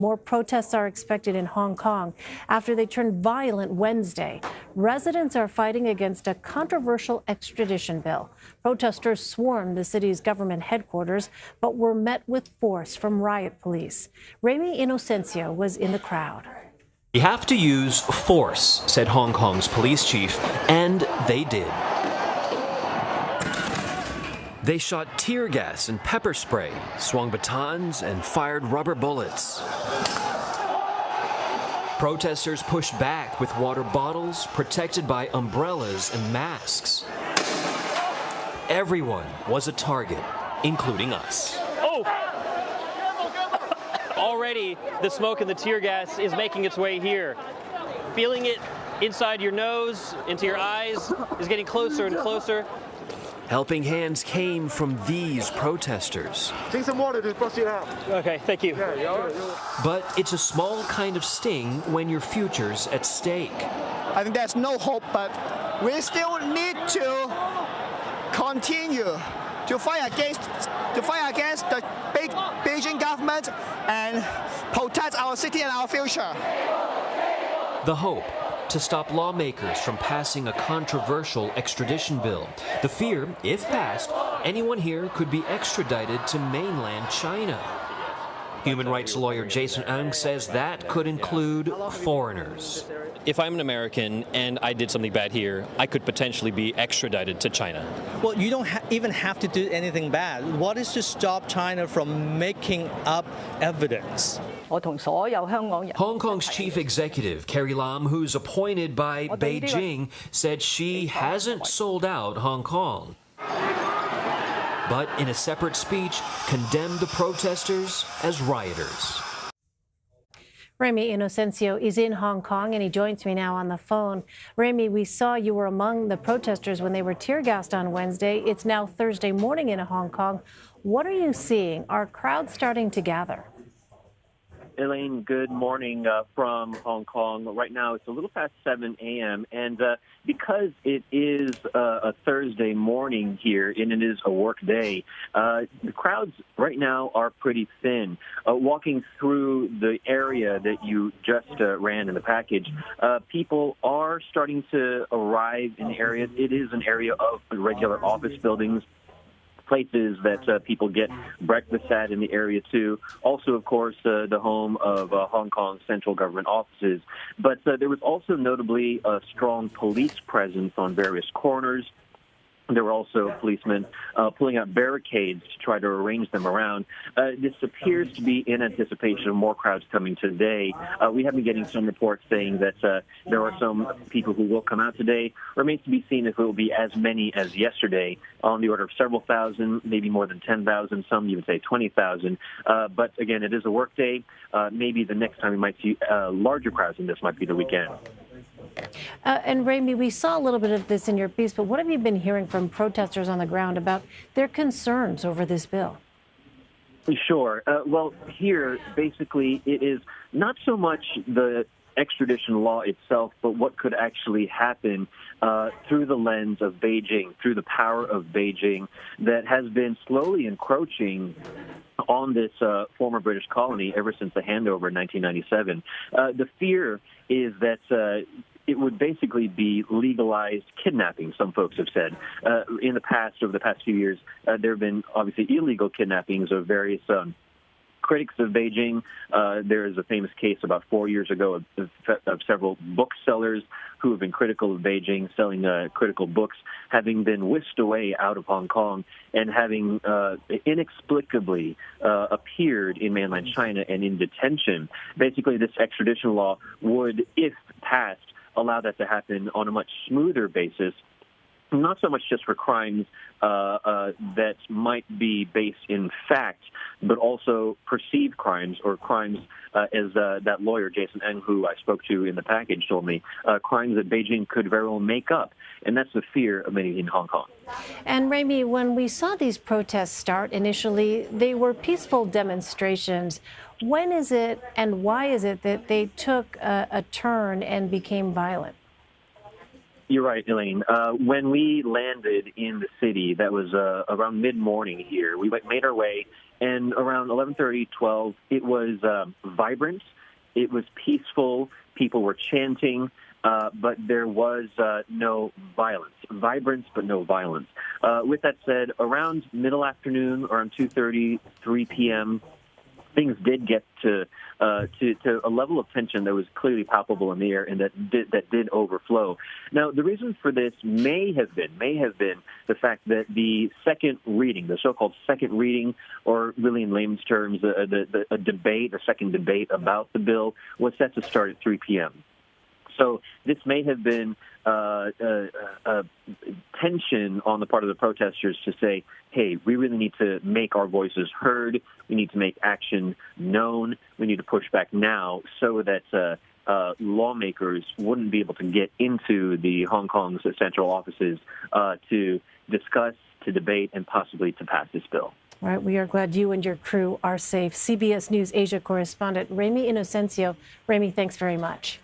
More protests are expected in Hong Kong after they turned violent Wednesday. Residents are fighting against a controversial extradition bill. Protesters swarmed the city's government headquarters, but were met with force from riot police. Ramy Inocencio was in the crowd. We have to use force, said Hong Kong's police chief, and they did. They shot tear gas and pepper spray, swung batons, and fired rubber bullets. Protesters pushed back with water bottles, protected by umbrellas and masks. Everyone was a target, including us. Oh! Already, the smoke and the tear gas is making its way here. Feeling it inside your nose, into your eyes, is getting closer and closer. Helping hands came from these protesters. Drink some water to brush it out. Okay, thank you. But it's a small kind of sting when your future's at stake. I think there's no hope, but we still need to continue to fight against the Beijing government and protect our city and our future. The hope: to stop lawmakers from passing a controversial extradition bill. The fear, if passed, anyone here could be extradited to mainland China. Human rights lawyer Jason Ng says that could include foreigners. If I'm an American and I did something bad here, I could potentially be extradited to China. Well, you don't even have to do anything bad. What is to stop China from making up evidence? Hong Kong's chief executive, Carrie Lam, who's appointed by Beijing, said she hasn't sold out Hong Kong. But in a separate speech, condemned the protesters as rioters. Ramy Inocencio is in Hong Kong, and he joins me now on the phone. Ramy, we saw you were among the protesters when they were tear-gassed on Wednesday. It's now Thursday morning in Hong Kong. What are you seeing? Are crowds starting to gather? Elaine, good morning from Hong Kong. Right now, it's a little past 7 a.m., and because it is a Thursday morning here and it is a work day, the crowds right now are pretty thin. Walking through the area that you just ran in the package, people are starting to arrive in the area. It is an area of regular office buildings, places that people get breakfast at in the area, too. Also, of course, the home of Hong Kong central government offices. But there was also notably a strong police presence on various corners. There were also policemen pulling out barricades to try to arrange them around. This appears to be in anticipation of more crowds coming today. We have been getting some reports saying that there are some people who will come out today. Remains to be seen if it will be as many as yesterday, on the order of several thousand, maybe more than 10,000, some even say 20,000. But again, it is a work day. Maybe the next time we might see larger crowds than this might be the weekend. And Ramy, we saw a little bit of this in your piece, but what have you been hearing from protesters on the ground about their concerns over this bill? Sure. Well, here, basically, it is not so much the extradition law itself, but what could actually happen through the lens of Beijing, through the power of Beijing that has been slowly encroaching on this former British colony ever since the handover in 1997. The fear is that it would basically be legalized kidnapping, some folks have said. In the past, over the past few years, there have been obviously illegal kidnappings of various critics of Beijing. There is a famous case about 4 years ago of several booksellers who have been critical of Beijing, selling critical books, having been whisked away out of Hong Kong and having inexplicably appeared in mainland China and in detention. Basically, this extradition law would, if passed, allow that to happen on a much smoother basis, not so much just for crimes that might be based in fact, but also perceived crimes or crimes, as that lawyer, Jason Ng, who I spoke to in the package, told me, crimes that Beijing could very well make up. And that's the fear of many in Hong Kong. And Ramy, when we saw these protests start initially, they were peaceful demonstrations. When is it and why is it that they took a turn and became violent? You're right, Elaine. When we landed in the city, that was around mid-morning here. We made our way And around 11:30, 12, it was vibrant. It was peaceful. People were chanting, but there was no violence. Vibrance, but no violence. With that said, around middle afternoon, around 2:30, 3 p.m., things did get to a level of tension that was clearly palpable in the air, and that did overflow. Now, the reason for this may have been the fact that the second reading, the so-called second reading, or really in layman's terms, a debate, a second debate about the bill, was set to start at 3 p.m. So this may have been tension on the part of the protesters to say, hey, we really need to make our voices heard. We need to make action known. We need to push back now so that lawmakers wouldn't be able to get into the Hong Kong's central offices to discuss, to debate, and possibly to pass this bill. All right, we are glad you and your crew are safe. CBS News Asia correspondent Ramy Inocencio. Ramy, thanks very much.